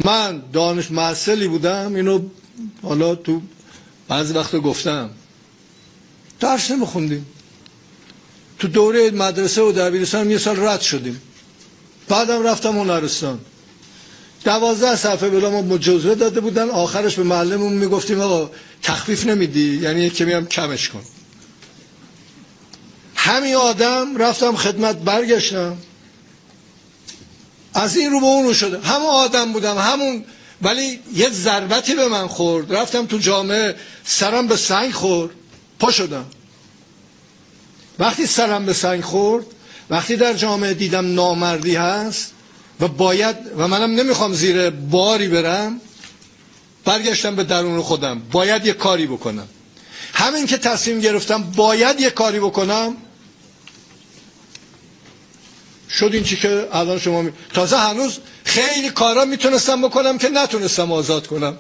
من دانش محصلی بودم، اینو حالا تو بعضی وقتا گفتم، درس نمیخوندیم. تو دوره مدرسه و دبیرستان یه سال رد شدیم، بعدم رفتم هنرستان. 12 صفحه بلا ما جزوه داده بودن، آخرش به معلممون میگفتیم آقا تخفیف نمیدی، یعنی یک کمی هم کمش کن. همین آدم رفتم خدمت، برگشتم از این رو به اون رو شده، همون آدم بودم همون، ولی یه ضربتی به من خورد، رفتم تو جامعه سرم به سنگ خورد، پا شدم. وقتی سرم به سنگ خورد، وقتی در جامعه دیدم نامردی هست و باید، و منم نمیخوام زیر باری برم، برگشتم به درون خودم، باید یه کاری بکنم. همین که تصمیم گرفتم باید یه کاری بکنم، شد این چی که الان شما تازه هنوز خیلی کارا میتونستم بکنم که نتونستم آزاد کنم.